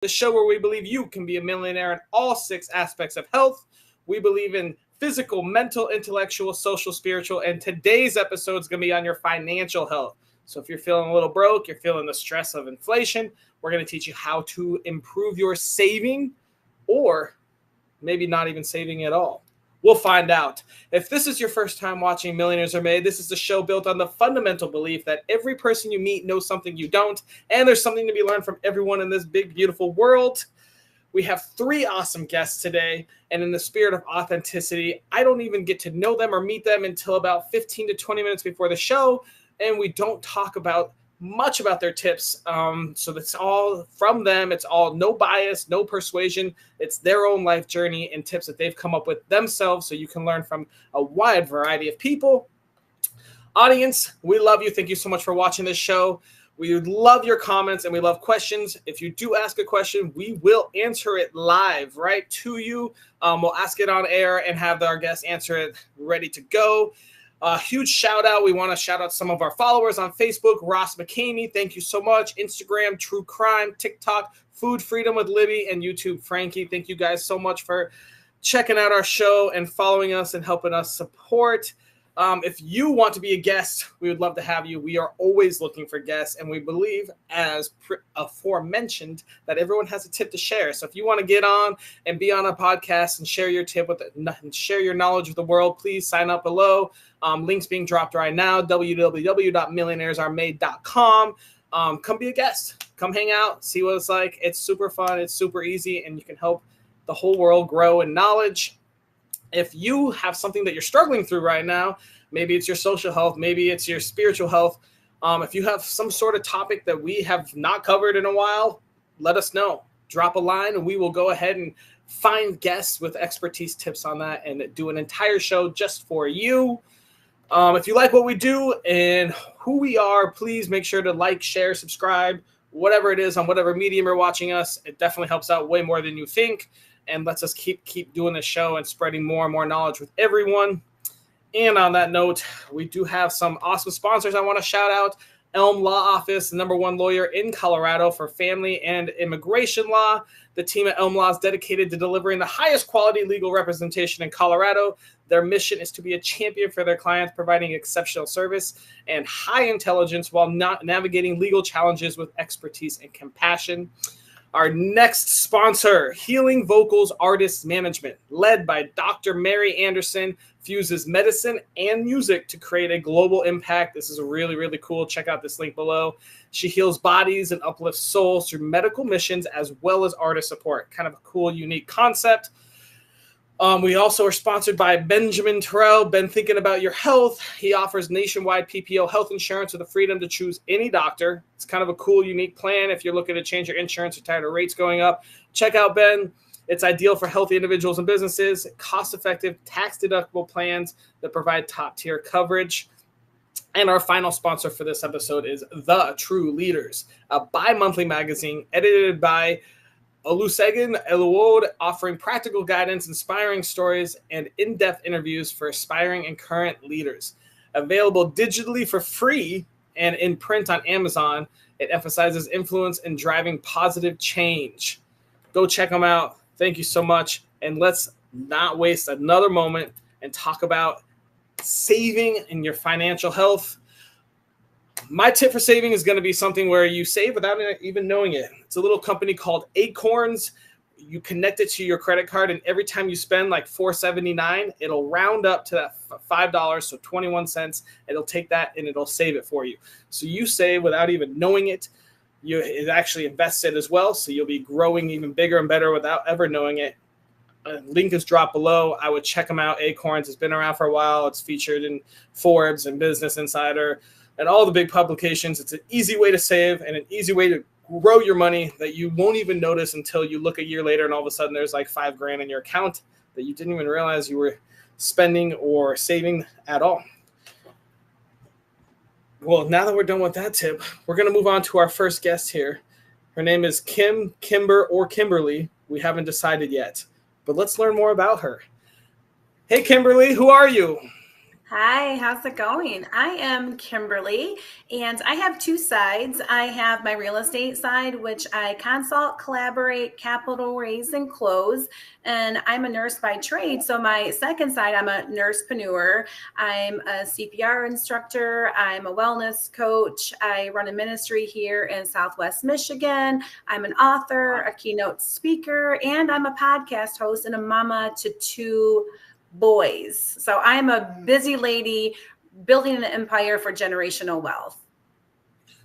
the show where we believe you can be a millionaire in all 6 aspects of health. We believe in physical, mental, intellectual, social, spiritual, and today's episode is going to be on your financial health. So if you're feeling a little broke, you're feeling the stress of inflation, we're going to teach you how to improve your saving, or maybe not even saving at all. We'll find out. If this is your first time watching Millionaires Are Made, this is a show built on the fundamental belief that every person you meet knows something you don't, and there's something to be learned from everyone in this big, beautiful world. We have 3 awesome guests today, and in the spirit of authenticity, I don't even get to know them or meet them until about 15 to 20 minutes before the show, and we don't talk about much about their tips. So that's all from them. It's all no bias, no persuasion. It's their own life journey and tips that they've come up with themselves, so you can learn from a wide variety of people. Audience, we love you. Thank you so much for watching this show. We would love your comments and we love questions. If you do ask a question, we will answer it live right to you. We'll ask it on air and have our guests answer it ready to go. Huge shout out. We want to shout out some of our followers on Facebook. Ross McCamey, thank you so much. Instagram, True Crime, TikTok, Food Freedom with Libby, and YouTube, Frankie. Thank you guys so much for checking out our show and following us and helping us support. If you want to be a guest, we would love to have you. We are always looking for guests, and we believe, as aforementioned, that everyone has a tip to share. So if you want to get on and be on a podcast and share your tip and share your knowledge with the world, please sign up below. Links being dropped right now, www.millionairesaremade.com. Come be a guest. Come hang out. See what it's like. It's super fun. It's super easy, and you can help the whole world grow in knowledge. If you have something that you're struggling through right now, maybe it's your social health, maybe it's your spiritual health. If you have some sort of topic that we have not covered in a while, let us know. Drop a line and we will go ahead and find guests with expertise tips on that and do an entire show just for you. If you like what we do and who we are, please make sure to like, share, subscribe, whatever it is on whatever medium you're watching us. It definitely helps out way more than you think, and lets us keep doing the show and spreading more and more knowledge with everyone. And on that note, we do have some awesome sponsors I want to shout out. Elm Law Office, the #1 lawyer in Colorado for family and immigration law. The team at Elm Law is dedicated to delivering the highest quality legal representation in Colorado. Their mission is to be a champion for their clients, providing exceptional service and high intelligence while not navigating legal challenges with expertise and compassion. Our next sponsor, Healing Vocals Artist Management, led by Dr. Mary Anderson, fuses medicine and music to create a global impact. This is really, really cool. Check out this link below. She heals bodies and uplifts souls through medical missions as well as artist support. Kind of a cool, unique concept. We also are sponsored by Benjamin Terrell. Been thinking about your health. He offers nationwide PPO health insurance with the freedom to choose any doctor. It's kind of a cool, unique plan. If you're looking to change your insurance or tired of rates going up, check out Ben. It's ideal for healthy individuals and businesses. Cost-effective, tax-deductible plans that provide top-tier coverage. And our final sponsor for this episode is The True Leaders, a bi-monthly magazine edited by Olusegun Eluode, offering practical guidance, inspiring stories, and in-depth interviews for aspiring and current leaders. Available digitally for free and in print on Amazon, it emphasizes influence and driving positive change. Go check them out. Thank you so much. And let's not waste another moment and talk about saving in your financial health. My tip for saving is going to be something where you save without even knowing it. It's a little company called Acorns. You connect it to your credit card, and every time you spend like $4.79, it'll round up to that $5, so 21 cents. It'll take that and it'll save it for you. So you save without even knowing it. It actually invested as well, so you'll be growing even bigger and better without ever knowing it. Link is dropped below. I would check them out. Acorns has been around for a while. It's featured in Forbes and Business Insider and all the big publications. It's an easy way to save and an easy way to grow your money that you won't even notice until you look a year later and all of a sudden there's like $5,000 in your account that you didn't even realize you were spending or saving at all. Well, now that we're done with that tip, we're going to move on to our first guest here. Her name is Kim, Kimber, or Kimberly. We haven't decided yet, but let's learn more about her. Hey, Kimberly, who are you? Hi, how's it going? I am Kimberly, and I have two sides. I have my real estate side, which I consult, collaborate, capital raise, and close. And I'm a nurse by trade. So, my second side, I'm a nursepreneur. I'm a CPR instructor. I'm a wellness coach. I run a ministry here in Southwest Michigan. I'm an author, a keynote speaker, and I'm a podcast host and a mama to two boys. So I'm a busy lady building an empire for generational wealth.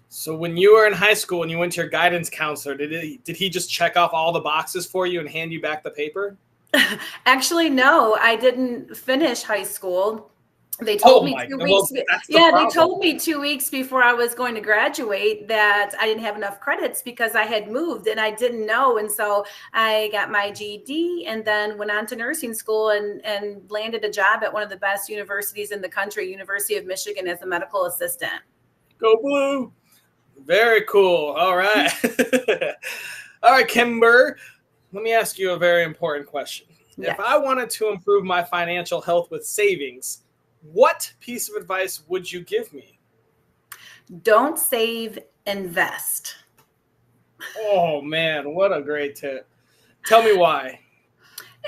So when you were in high school and you went to your guidance counselor, did he just check off all the boxes for you and hand you back the paper? Actually, no, I didn't finish high school. They told Oh me my, 2 weeks. well, that's the Yeah, they problem. told me 2 weeks before I was going to graduate that I didn't have enough credits because I had moved and I didn't know. And so I got my GED and then went on to nursing school and landed a job at one of the best universities in the country, University of Michigan, as a medical assistant. Go blue. Very cool. All right. All right, Kimber, let me ask you a very important question. If I Yes. wanted to improve my financial health with savings, what piece of advice would you give me? Don't save, invest. Oh man, what a great tip. Tell me why.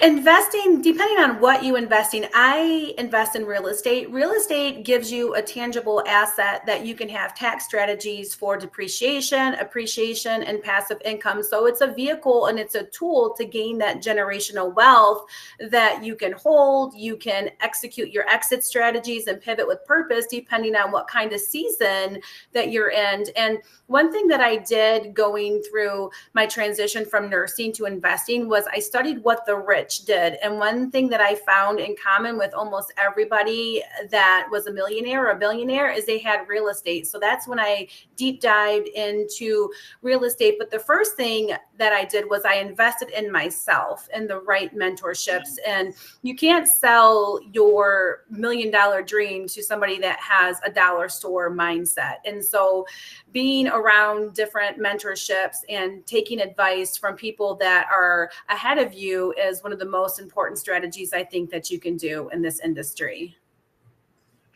Investing, depending on what you invest in, I invest in real estate. Real estate gives you a tangible asset that you can have tax strategies for depreciation, appreciation, and passive income. So it's a vehicle and it's a tool to gain that generational wealth that you can hold. You can execute your exit strategies and pivot with purpose depending on what kind of season that you're in. And one thing that I did going through my transition from nursing to investing was I studied what the rich did. And one thing that I found in common with almost everybody that was a millionaire or a billionaire is they had real estate. So that's when I deep dived into real estate. But the first thing that I did was I invested in myself and the right mentorships. And you can't sell your $1 million dream to somebody that has a dollar store mindset. And so being around different mentorships and taking advice from people that are ahead of you is one of the most important strategies I think that you can do in this industry.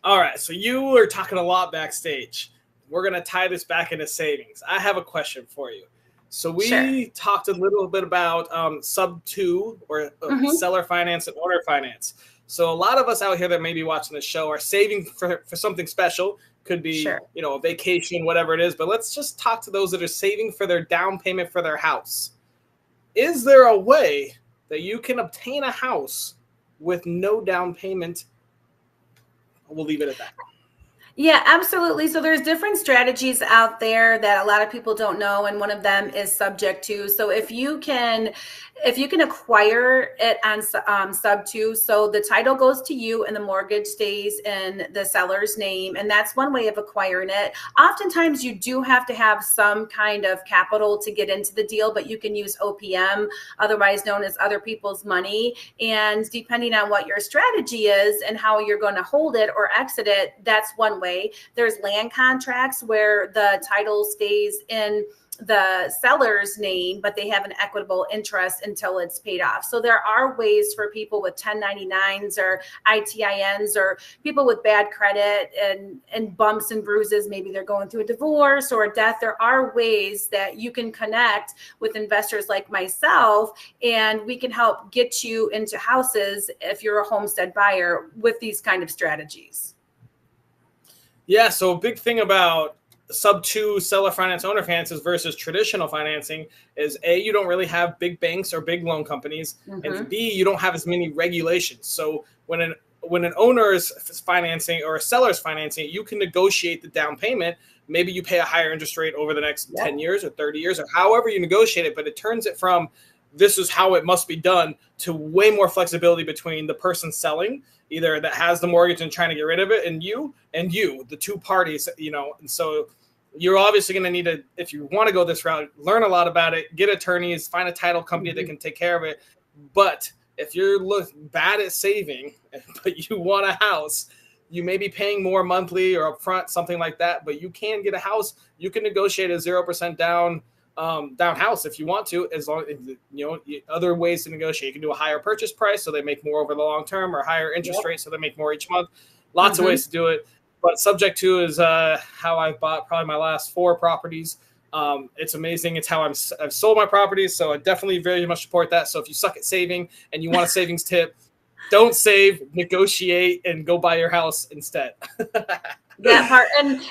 All right, so you were talking a lot backstage. We're going to tie this back into savings. I have a question for you. So Sure. we talked a little bit about sub two or Hmm. seller finance and owner finance. So a lot of us out here that may be watching this show are saving for something special. Could be, Sure. a vacation, whatever it is. But let's just talk to those that are saving for their down payment for their house. Is there a way that you can obtain a house with no down payment? We'll leave it at that. Yeah, absolutely. So there's different strategies out there that a lot of people don't know, and one of them is subject to. So if you can acquire it on sub two, so the title goes to you and the mortgage stays in the seller's name, and that's one way of acquiring it. Oftentimes, you do have to have some kind of capital to get into the deal, but you can use OPM, otherwise known as other people's money. And depending on what your strategy is and how you're going to hold it or exit it, that's one way. There's land contracts where the title stays in the seller's name, but they have an equitable interest until it's paid off. So there are ways for people with 1099s or ITINs or people with bad credit and bumps and bruises. Maybe they're going through a divorce or a death. There are ways that you can connect with investors like myself, and we can help get you into houses if you're a homestead buyer with these kind of strategies. Yeah, so a big thing about sub two seller finance owner finances versus traditional financing is A, you don't really have big banks or big loan companies, and Mm-hmm. B, you don't have as many regulations. So when an owner is financing or a seller is financing, you can negotiate the down payment. Maybe you pay a higher interest rate over the next Yep. 10 years or 30 years or however you negotiate it, but it turns it from this is how it must be done to way more flexibility between the person selling, either that has the mortgage and trying to get rid of it, and you, the two parties, and so you're obviously going to need to, if you want to go this route, learn a lot about it, get attorneys, find a title company that Mm-hmm. can take care of it. But if you're bad at saving, but you want a house, you may be paying more monthly or upfront, something like that. But you can get a house. You can negotiate a 0% down house if you want to, as long as other ways to negotiate. You can do a higher purchase price so they make more over the long term, or higher interest Yep. rate so they make more each month. Lots of ways to do it, but subject to is how I've bought probably my last 4 properties. It's amazing. It's how I've sold my properties. So I definitely very much support that. So if you suck at saving and you want a savings tip, don't save, negotiate, and go buy your house instead. That part,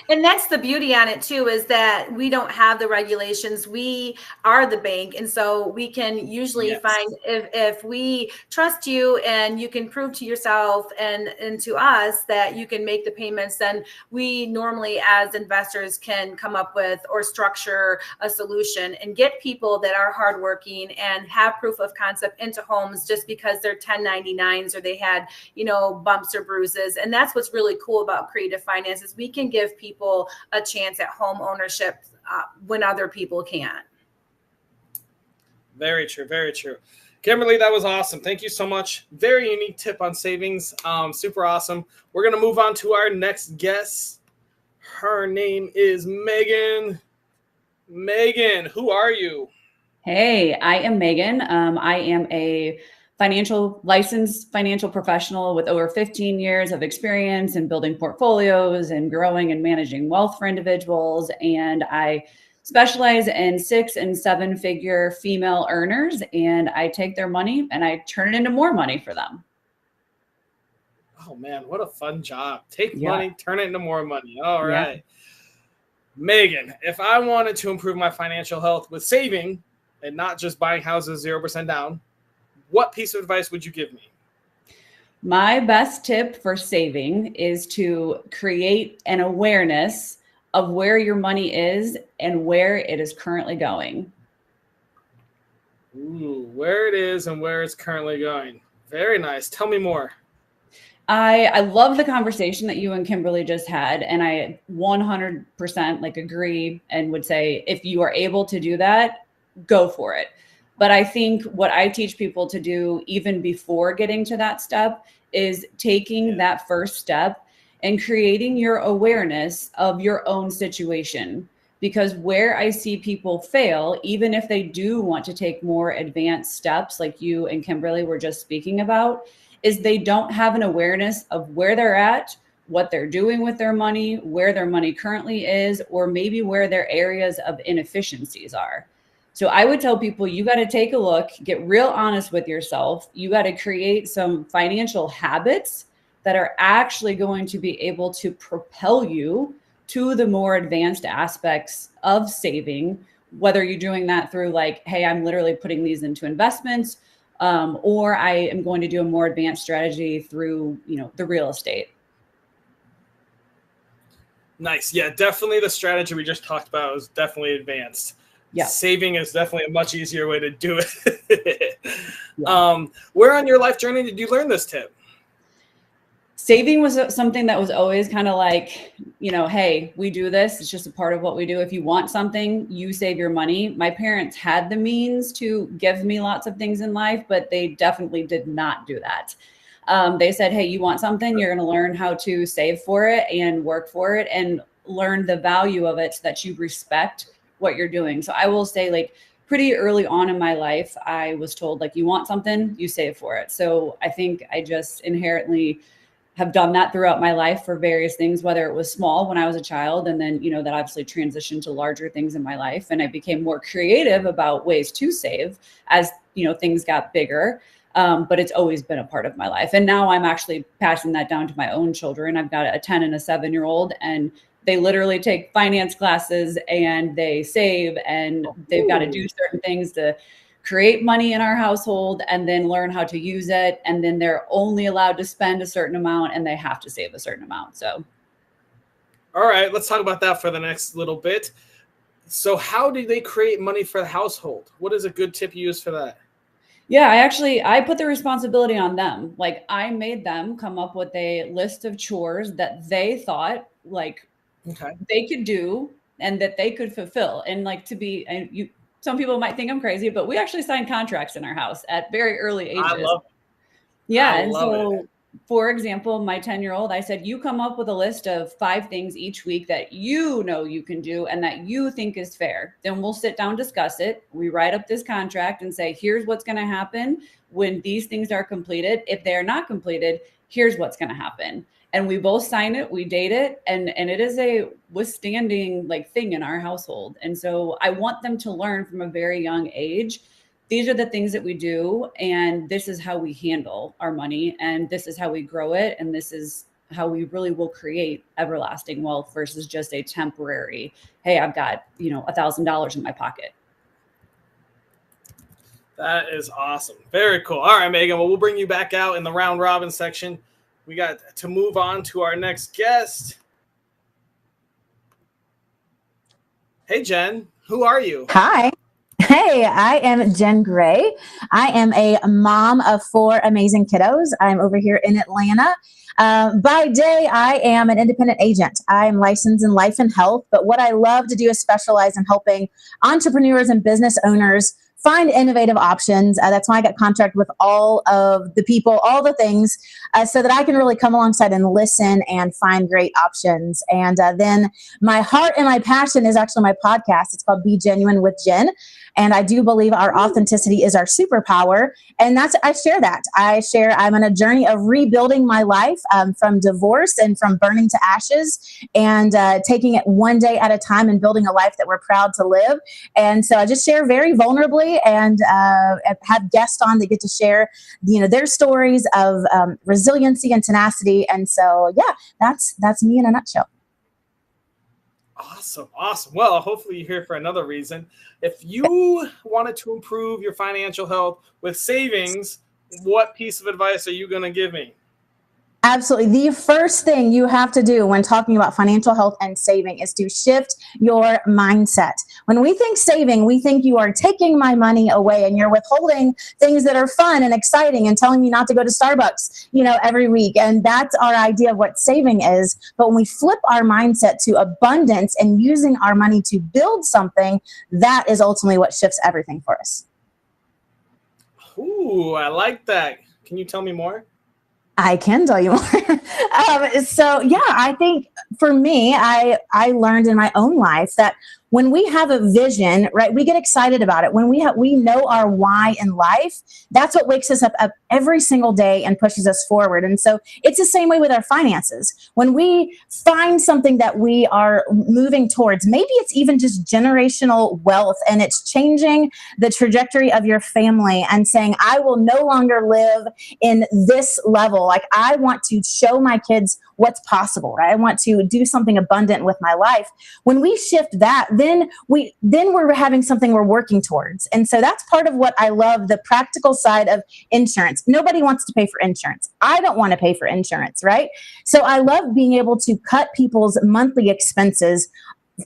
and that's the beauty on it too, is that we don't have the regulations. We are the bank, and so we can usually find, if we trust you and you can prove to yourself and to us that you can make the payments, then we normally as investors can come up with or structure a solution and get people that are hardworking and have proof of concept into homes just because they're 1099s or they had, you know, bumps or bruises. And that's what's really cool about creative finance, is we can give people a chance at home ownership when other people can't. Very true. Very true. Kimberly, that was awesome. Thank you so much. Very unique tip on savings. Super awesome. We're going to move on to our next guest. Her name is Megan. Megan, who are you? Hey, I am Megan. I am a licensed financial professional with over 15 years of experience in building portfolios and growing and managing wealth for individuals. And I specialize in 6- and 7-figure female earners, and I take their money and I turn it into more money for them. Oh man, what a fun job. Take money, turn it into more money. All right. Megan, if I wanted to improve my financial health with saving and not just buying houses 0% down, what piece of advice would you give me? My best tip for saving is to create an awareness of where your money is and where it is currently going. Ooh, where it is and where it's currently going. Very nice. Tell me more. I love the conversation that you and Kimberly just had, and I 100% agree and would say if you are able to do that, go for it. But I think what I teach people to do even before getting to that step is taking that first step and creating your awareness of your own situation. Because where I see people fail, even if they do want to take more advanced steps like you and Kimberly were just speaking about, is they don't have an awareness of where they're at, what they're doing with their money, where their money currently is, or maybe where their areas of inefficiencies are. So I would tell people, you got to take a look, get real honest with yourself. You got to create some financial habits that are actually going to be able to propel you to the more advanced aspects of saving, whether you're doing that through hey, I'm literally putting these into investments, or I am going to do a more advanced strategy through, the real estate. Nice. Yeah, definitely the strategy we just talked about is definitely advanced. Yeah. Saving is definitely a much easier way to do it. Where on your life journey did you learn this tip? Saving was something that was always kind of hey, we do this. It's just a part of what we do. If you want something, you save your money. My parents had the means to give me lots of things in life, but they definitely did not do that. They said, hey, you want something, you're going to learn how to save for it and work for it and learn the value of it so that you respect what you're doing. So I will say pretty early on in my life, I was told you want something, you save for it. So I think I just inherently have done that throughout my life for various things, whether it was small when I was a child, and then, that obviously transitioned to larger things in my life. And I became more creative about ways to save as, things got bigger. But it's always been a part of my life. And now I'm actually passing that down to my own children. I've got a 10 and a 7-year-old, and they literally take finance classes and they save, and they've got to do certain things to create money in our household and then learn how to use it. And then they're only allowed to spend a certain amount and they have to save a certain amount. So. All right, let's talk about that for the next little bit. So how do they create money for the household? What is a good tip you use for that? Yeah, I put the responsibility on them. I made them come up with a list of chores that they thought they could do and that they could fulfill. And some people might think I'm crazy, but we actually signed contracts in our house at very early ages. I love it. Yeah. And so, for example, my 10-year-old, I said, you come up with a list of 5 things each week that you can do and that you think is fair. Then we'll sit down, discuss it. We write up this contract and say, here's what's going to happen when these things are completed. If they're not completed, here's what's going to happen. and we both sign it, we date it, and it is a withstanding like thing in our household. And so I want them to learn from a very young age, these are the things that we do, and this is how we handle our money, and this is how we grow it, and this is how we really will create everlasting wealth versus just a temporary, hey, I've got, $1,000 in my pocket. That is awesome. Very cool. All right, Megan. Well, we'll bring you back out in the round robin section. We got to move on to our next guest. Hey, Jen. Who are you? Hi. Hey, I am Jen Gray. I am a mom of 4 amazing kiddos. I'm over here in Atlanta. By day, I am an independent agent. I am licensed in life and health, but what I love to do is specialize in helping entrepreneurs and business owners find innovative options. That's why I got contract with all of the people, all the things, so that I can really come alongside and listen and find great options. And then my heart and my passion is actually my podcast. It's called Be Genuine with Jen. And I do believe our authenticity is our superpower. And I share that. I'm on a journey of rebuilding my life from divorce and from burning to ashes, and taking it one day at a time and building a life that we're proud to live. And so I just share very vulnerably, and have guests on that get to share, their stories of resiliency and tenacity. And so, yeah, that's me in a nutshell. Awesome. Well, hopefully you're here for another reason. If you wanted to improve your financial health with savings, what piece of advice are you going to give me? Absolutely. The first thing you have to do when talking about financial health and saving is to shift your mindset. When we think saving, we think you are taking my money away and you're withholding things that are fun and exciting and telling me not to go to Starbucks, every week. And that's our idea of what saving is. But when we flip our mindset to abundance and using our money to build something, that is ultimately what shifts everything for us. Ooh, I like that. Can you tell me more? I can tell you more. I think for me, I learned in my own life that when we have a vision, right, we get excited about it. When we know our why in life, that's what wakes us up every single day and pushes us forward. And so it's the same way with our finances. When we find something that we are moving towards, maybe it's even just generational wealth, and it's changing the trajectory of your family and saying, I will no longer live in this level. Like, I want to show my kids what's possible, right? I want to do something abundant with my life. When we shift that, then we're having something we're working towards. And so that's part of what I love, the practical side of insurance. Nobody wants to pay for insurance. I don't want to pay for insurance, right? So I love being able to cut people's monthly expenses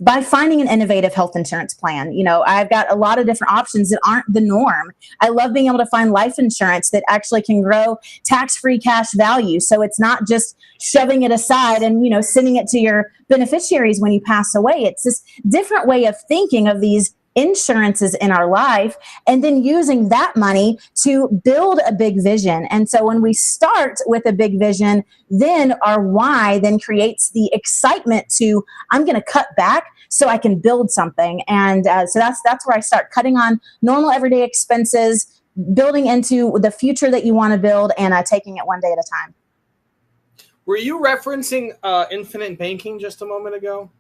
by finding an innovative health insurance plan. I've got a lot of different options that aren't the norm. I love being able to find life insurance that actually can grow tax-free cash value. So it's not just shoving it aside and, sending it to your beneficiaries when you pass away. It's this different way of thinking of these insurances in our life, and then using that money to build a big vision. And so when we start with a big vision, then our why then creates the excitement to, I'm going to cut back so I can build something. And so that's where I start cutting on normal everyday expenses, building into the future that you want to build, and taking it one day at a time. Were you referencing infinite banking just a moment ago?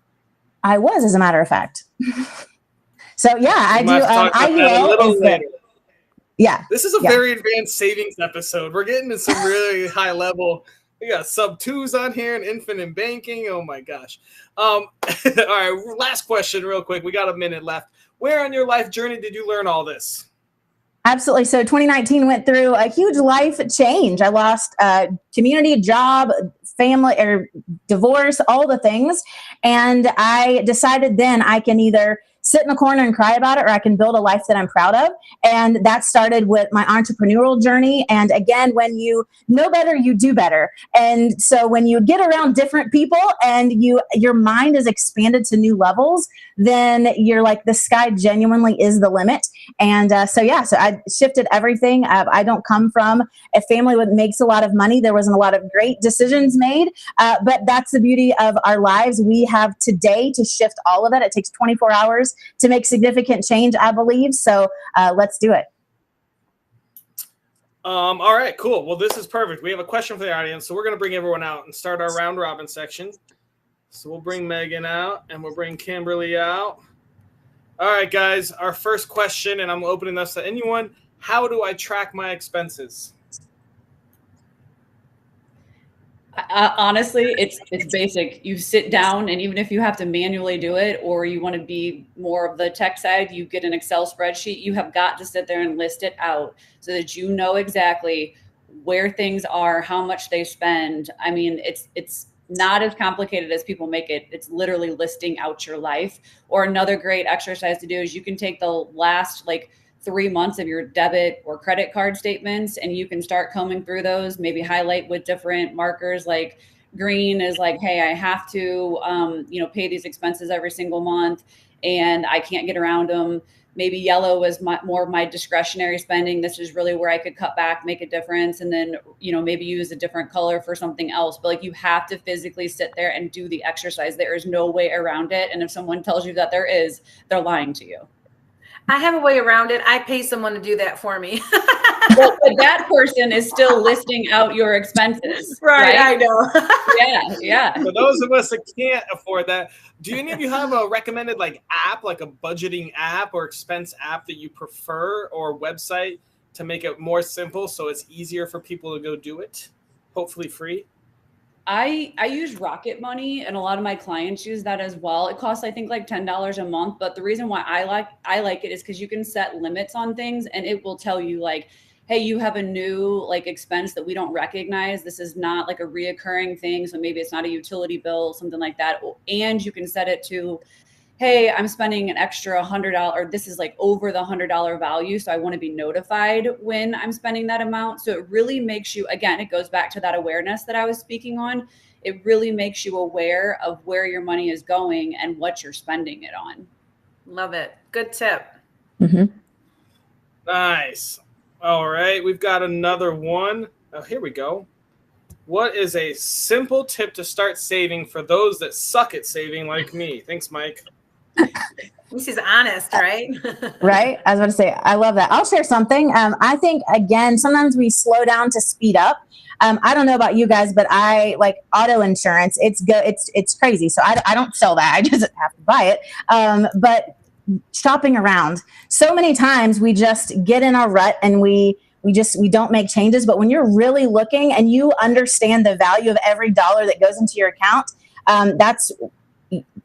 I was, as a matter of fact. So yeah, I do. IUL yeah. This is a very advanced savings episode. We're getting to some really high level. We got sub 2s on here and infinite banking. Oh my gosh. All right. Last question real quick. We got a minute left. Where on your life journey did you learn all this? Absolutely. So 2019 went through a huge life change. I lost community, job, family, or divorce, all the things. And I decided then I can either sit in a corner and cry about it, or I can build a life that I'm proud of. And that started with my entrepreneurial journey. And again, when you know better, you do better. And so when you get around different people and your mind is expanded to new levels, then you're like, the sky genuinely is the limit. And so I shifted everything. I don't come from a family that makes a lot of money. There wasn't a lot of great decisions made, but that's the beauty of our lives. We have today to shift all of it. It takes 24 hours to make significant change, I believe. So let's do it. All right, cool. Well, this is perfect. We have a question for the audience, so we're going to bring everyone out and start our round robin section. So we'll bring Megan out and we'll bring Kimberly out. All right, guys, our first question, and I'm opening this to anyone. How do I track my expenses? Honestly, it's basic. You sit down, and even if you have to manually do it, or you want to be more of the tech side, you get an Excel spreadsheet. You have got to sit there and list it out so that you know exactly where things are, how much they spend. I mean, it's not as complicated as people make it. It's literally listing out your life. Or another great exercise to do is you can take the last 3 months of your debit or credit card statements, and you can start combing through those, maybe highlight with different markers. Like green is like, hey, I have to, pay these expenses every single month and I can't get around them. Maybe yellow is more of my discretionary spending. This is really where I could cut back, make a difference. And then, maybe use a different color for something else. But you have to physically sit there and do the exercise. There is no way around it. And if someone tells you that there is, they're lying to you. I have a way around it. I pay someone to do that for me. But that person is still listing out your expenses. Right? I know. Yeah. For those of us that can't afford that, do any of you have a recommended app, like a budgeting app or expense app that you prefer, or website to make it more simple so it's easier for people to go do it? Hopefully free. I use Rocket Money, and a lot of my clients use that as well. It costs, I think, $10 a month. But the reason why I like it is because you can set limits on things, and it will tell you hey, you have a new expense that we don't recognize. This is not a reoccurring thing. So maybe it's not a utility bill, something like that. And you can set it to, hey, I'm spending an extra $100, this is over the $100 value. So I want to be notified when I'm spending that amount. So it really makes you, again, it goes back to that awareness that I was speaking on. It really makes you aware of where your money is going and what you're spending it on. Love it. Good tip. Mm-hmm. Nice. All right. We've got another one. Oh, here we go. What is a simple tip to start saving for those that suck at saving like me? Thanks, Mike. This is honest, right? Right. I was about to say, I love that. I'll share something. I think, again, sometimes we slow down to speed up. I don't know about you guys, but I like auto insurance. It's crazy. So I don't sell that. I just have to buy it. But shopping around, so many times we just get in our rut and we don't make changes. But when you're really looking and you understand the value of every dollar that goes into your account,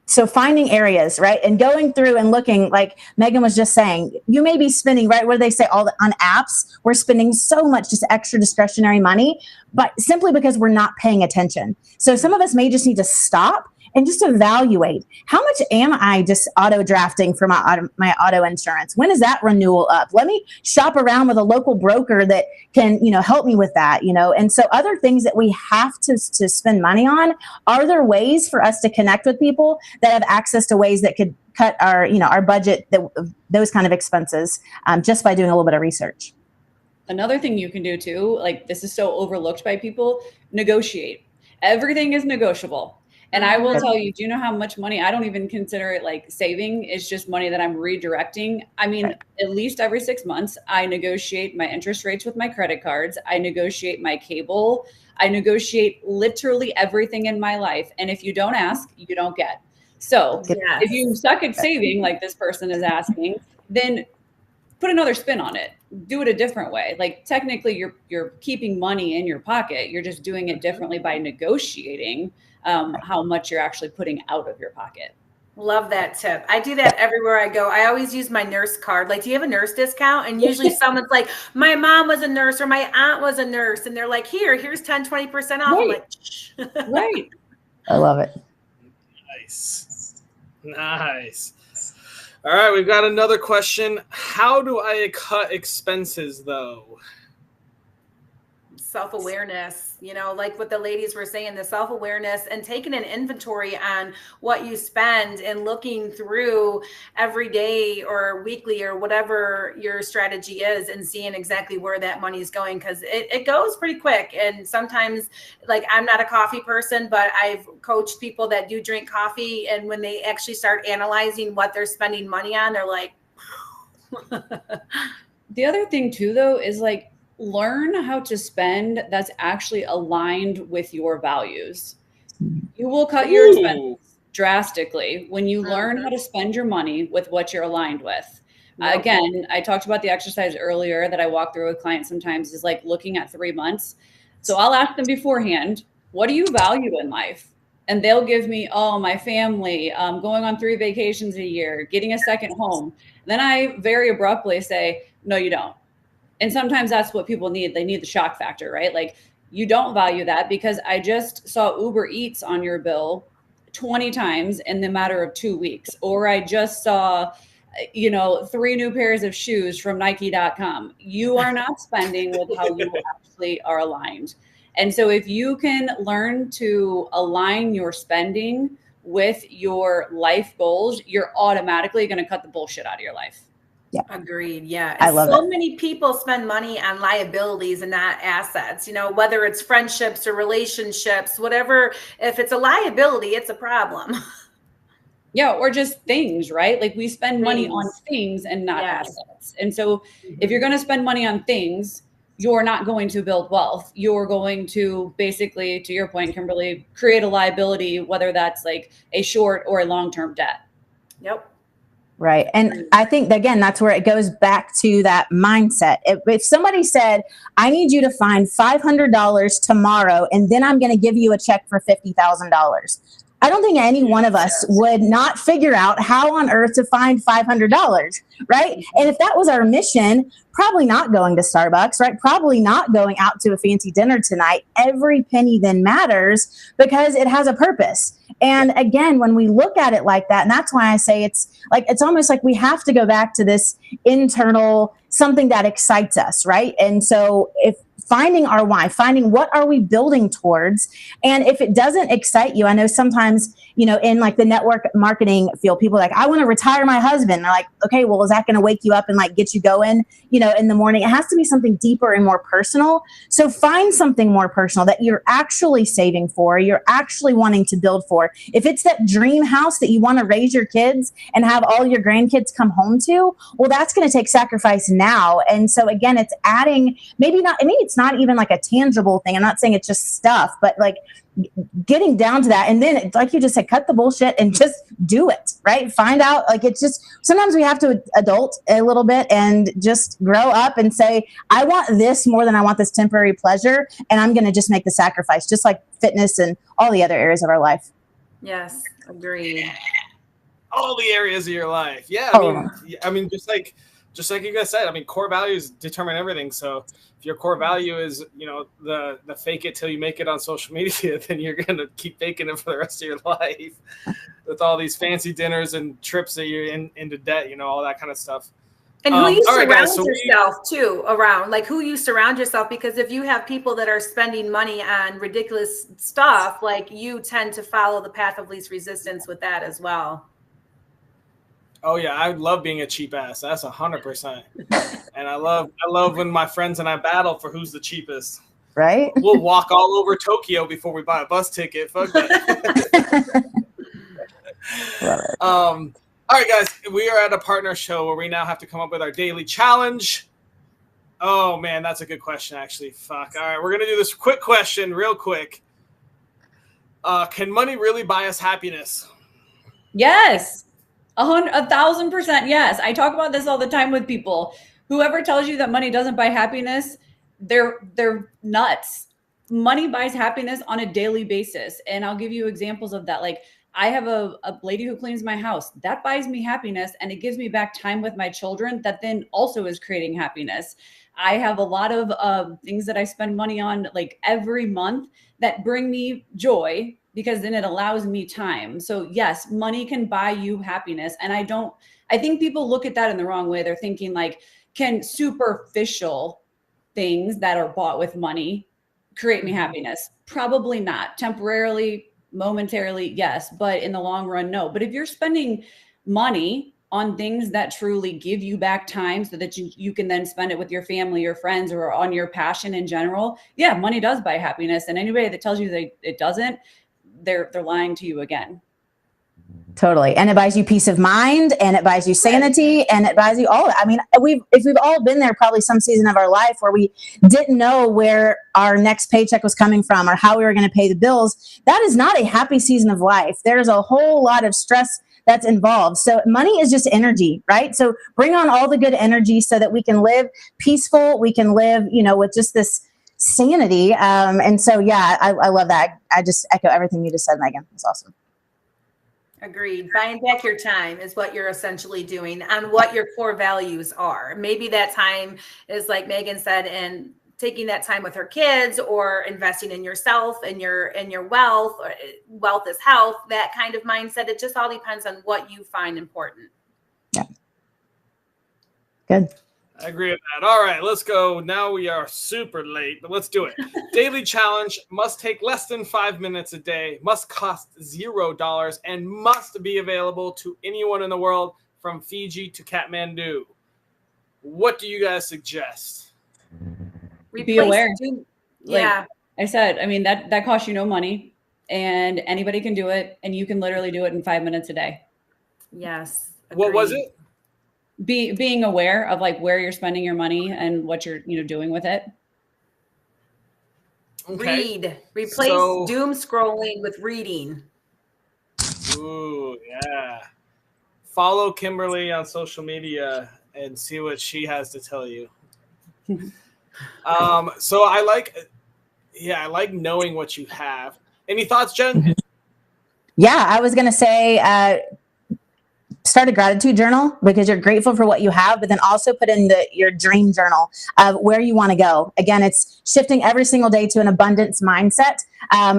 so finding areas, right? And going through and looking, like Megan was just saying, you may be spending, right, where they say on apps, we're spending so much just extra discretionary money, but simply because we're not paying attention. So some of us may just need to stop and just evaluate, how much am I just auto drafting for my auto insurance? When is that renewal up? Let me shop around with a local broker that can, help me with that, And so other things that we have to spend money on, are there ways for us to connect with people that have access to ways that could cut our budget, those kind of expenses, just by doing a little bit of research. Another thing you can do too, this is so overlooked by people, negotiate. Everything is negotiable. And I will tell you, do you know how much money, I don't even consider it saving, is just money that I'm redirecting. I mean, at least every 6 months, I negotiate my interest rates with my credit cards. I negotiate my cable. I negotiate literally everything in my life. And if you don't ask, you don't get. So if you suck at saving, like this person is asking, then put another spin on it. Do it a different way. Technically you're keeping money in your pocket. You're just doing it differently by negotiating how much you're actually putting out of your pocket. Love that tip. I do that everywhere I go. I always use my nurse card. Do you have a nurse discount? And usually someone's like, my mom was a nurse or my aunt was a nurse. And they're like, here's 10, 20% off. Right. I'm like, right. I love it. Nice. All right. We've got another question. How do I cut expenses though? Self-awareness, like what the ladies were saying, the self-awareness and taking an inventory on what you spend and looking through every day or weekly or whatever your strategy is and seeing exactly where that money is going. Cause it goes pretty quick. And sometimes I'm not a coffee person, but I've coached people that do drink coffee. And when they actually start analyzing what they're spending money on, they're like, the other thing too, though, is learn how to spend that's actually aligned with your values. You will cut your expenses drastically when you learn how to spend your money with what you're aligned with. Again, I talked about the exercise earlier that I walk through with clients sometimes is like looking at 3 months. So I'll ask them beforehand, what do you value in life? And they'll give me, oh, my family, going on 3 vacations a year, getting a second home. Then I very abruptly say, no, you don't. And sometimes that's what people need. They need the shock factor, right? Like, you don't value that because I just saw Uber Eats on your bill 20 times in the matter of 2 weeks. Or I just saw, 3 new pairs of shoes from Nike.com. You are not spending with how you actually are aligned. And so if you can learn to align your spending with your life goals, you're automatically going to cut the bullshit out of your life. Yeah. Agreed. Yeah. I love so it. many people spend money on liabilities and not assets, whether it's friendships or relationships, whatever. If it's a liability, it's a problem. Yeah. Or just things, right? Like we spend money on things and not assets. And so if you're going to spend money on things, you're not going to build wealth. You're going to basically, to your point, Kimberly, create a liability, whether that's like a short or a long-term debt. Yep. Right. And I think, again, that's where it goes back to that mindset. If somebody said, I need you to find $500 tomorrow, and then I'm going to give you a check for $50,000. I don't think any one of us would not figure out how on earth to find $500, right? And if that was our mission, probably not going to Starbucks, right? Probably not going out to a fancy dinner tonight. Every penny then matters because it has a purpose. And again, when we look at it like that, and that's why I say it's almost like we have to go back to this internal something that excites us, right? And so if finding our why, finding what are we building towards. And if it doesn't excite you, I know sometimes, in like the network marketing field, people are like, I want to retire my husband. And they're like, okay, well, is that going to wake you up and like get you going, in the morning? It has to be something deeper and more personal. So find something more personal that you're actually saving for, you're actually wanting to build for. If it's that dream house that you want to raise your kids and have all your grandkids come home to, well, that's going to take sacrifice now. And so again, it's adding, maybe it's not even like a tangible thing. I'm not saying it's just stuff, but like getting down to that. And then, like you just said, cut the bullshit and just do it, right? Find out, like, it's just, sometimes we have to adult a little bit and just grow up and say, I want this more than I want this temporary pleasure. And I'm going to just make the sacrifice, just like fitness and all the other areas of our life. Yes. Agreed. Yeah. All the areas of your life. Yeah. I mean, just like you guys said, core values determine everything. So if your core value is, the fake it till you make it on social media, then you're going to keep faking it for the rest of your life with all these fancy dinners and trips that you're into debt, all that kind of stuff. And who you surround yourself too around, like who you surround yourself, because if you have people that are spending money on ridiculous stuff, like you tend to follow the path of least resistance with that as well. Oh yeah, I love being a cheap ass. That's 100%. And I love when my friends and I battle for who's the cheapest. Right? We'll walk all over Tokyo before we buy a bus ticket. Fuck that. All right, guys, we are at a partner show where we now have to come up with our daily challenge. Oh man, that's a good question, actually. Fuck. All right, we're gonna do this quick question, real quick. Can money really buy us happiness? Yes. 1,000% yes. I talk about this all the time with people. Whoever tells you that money doesn't buy happiness, they're nuts. Money buys happiness on a daily basis. And I'll give you examples of that. Like I have a lady who cleans my house. That buys me happiness and it gives me back time with my children that then also is creating happiness. I have a lot of things that I spend money on like every month that bring me joy, because then it allows me time. So yes, money can buy you happiness. And I think people look at that in the wrong way. They're thinking like, can superficial things that are bought with money create me happiness? Probably not. Temporarily, momentarily, yes. But in the long run, no. But if you're spending money on things that truly give you back time so that you can then spend it with your family, your friends, or on your passion in general, yeah, money does buy happiness. And anybody that tells you that it doesn't, they're lying to you again. Totally. And it buys you peace of mind, and it buys you sanity, and it buys you all. I mean, if we've all been there, probably some season of our life where we didn't know where our next paycheck was coming from or how we were going to pay the bills. That is not a happy season of life. There's a whole lot of stress that's involved. So money is just energy, right? So bring on all the good energy so that we can live peaceful. We can live, with just this sanity. And so, yeah, I love that. I just echo everything you just said, Megan. It's awesome. Agreed. Buying back your time is what you're essentially doing on what your core values are. Maybe that time is, like Megan said, and taking that time with her kids, or investing in yourself and your wealth. Wealth is health, that kind of mindset. It just all depends on what you find important. Yeah. Good. I agree with that. All right, let's go. Now we are super late, but let's do it. Daily challenge: must take less than 5 minutes a day, must cost $0, and must be available to anyone in the world from Fiji to Kathmandu. What do you guys suggest? Be aware. Yeah. I said, I mean, that costs you no money, and anybody can do it, and you can literally do it in 5 minutes a day. Yes. What was it? Being aware of like where you're spending your money and what you're doing with it. Okay. Replace doom scrolling with reading. Ooh, yeah. Follow Kimberly on social media and see what she has to tell you. So I like knowing what you have. Any thoughts, Jen? Yeah, I was gonna say start a gratitude journal, because you're grateful for what you have, but then also put in your dream journal of where you want to go. Again, it's shifting every single day to an abundance mindset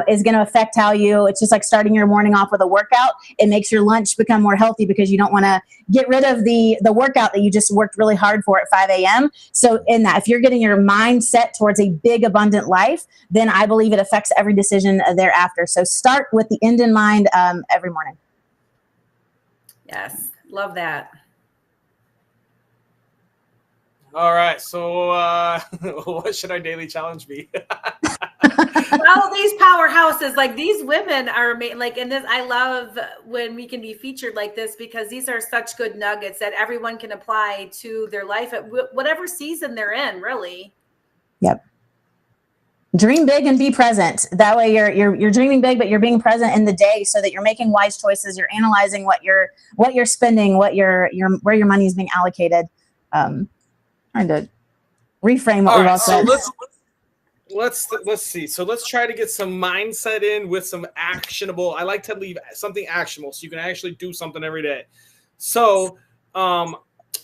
is going to affect it's just like starting your morning off with a workout. It makes your lunch become more healthy because you don't want to get rid of the workout that you just worked really hard for at 5 a.m. So in that, if you're getting your mind set towards a big, abundant life, then I believe it affects every decision thereafter. So start with the end in mind every morning. Yes, love that. All right, so what should our daily challenge be? Well, these powerhouses, like these women are like in this. I love when we can be featured like this, because these are such good nuggets that everyone can apply to their life at whatever season they're in, really. Yep. Dream big and be present. That way you're dreaming big, but you're being present in the day so that you're making wise choices. You're analyzing what you're spending, where your money is being allocated. Trying to reframe what we've all said. So let's see. So let's try to get some mindset in with some actionable. I like to leave something actionable so you can actually do something every day. So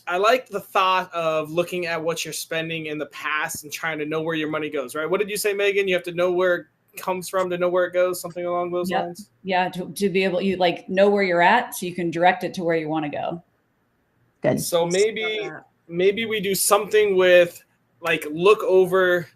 I like the thought of looking at what you're spending in the past and trying to know where your money goes, right? What did you say, Megan? You have to know where it comes from to know where it goes, something along those lines? Yeah, to be able, you like know where you're at so you can direct it to where you want to go. Good. So maybe we do something with like look over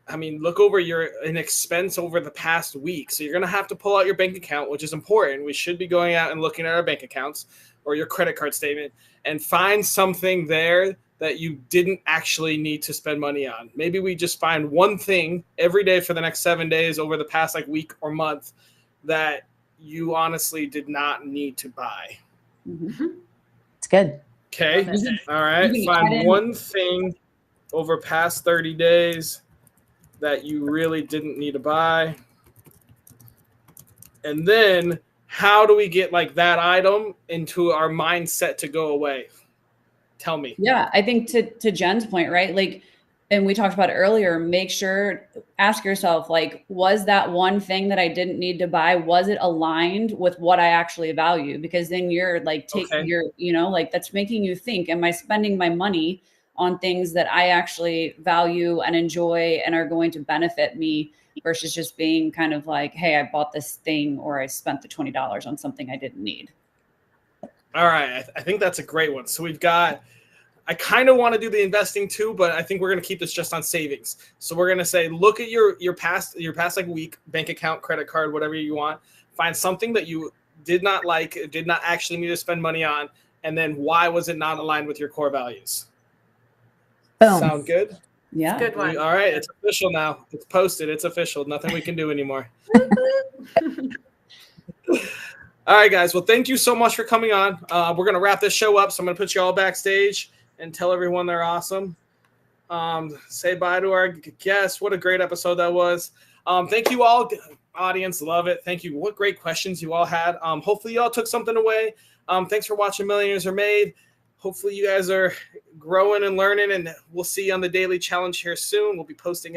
an expense over the past week. So you're going to have to pull out your bank account, which is important. We should be going out and looking at our bank accounts or your credit card statement and find something there that you didn't actually need to spend money on. Maybe we just find one thing every day for the next 7 days over the past like week or month that you honestly did not need to buy. Mm-hmm. It's good. Okay. All right. Find one thing over past 30 days that you really didn't need to buy. And then how do we get like that item into our mindset to go away? Tell me. Yeah, I think to Jen's point, right? Like, and we talked about it earlier, ask yourself, like, was that one thing that I didn't need to buy, was it aligned with what I actually value? Because then you're like like that's making you think, am I spending my money on things that I actually value and enjoy and are going to benefit me versus just being kind of like, hey, I bought this thing or I spent the $20 on something I didn't need. All right. I think that's a great one. So I kind of want to do the investing too, but I think we're going to keep this just on savings. So we're going to say, look at your past like week, bank account, credit card, whatever you want. Find something that you did not like, did not actually need to spend money on. And then why was it not aligned with your core values? Boom. Sound good? Yeah. Good one. All right. It's official now. It's posted. It's official. Nothing we can do anymore. All right, guys. Well, thank you so much for coming on. We're going to wrap this show up, so I'm going to put you all backstage and tell everyone they're awesome. Say bye to our guests. What a great episode that was. Thank you all. Audience, love it. Thank you. What great questions you all had. Hopefully you all took something away. Thanks for watching Millionaires Are Made. Hopefully you guys are growing and learning, and we'll see you on the daily challenge here soon. We'll be posting it.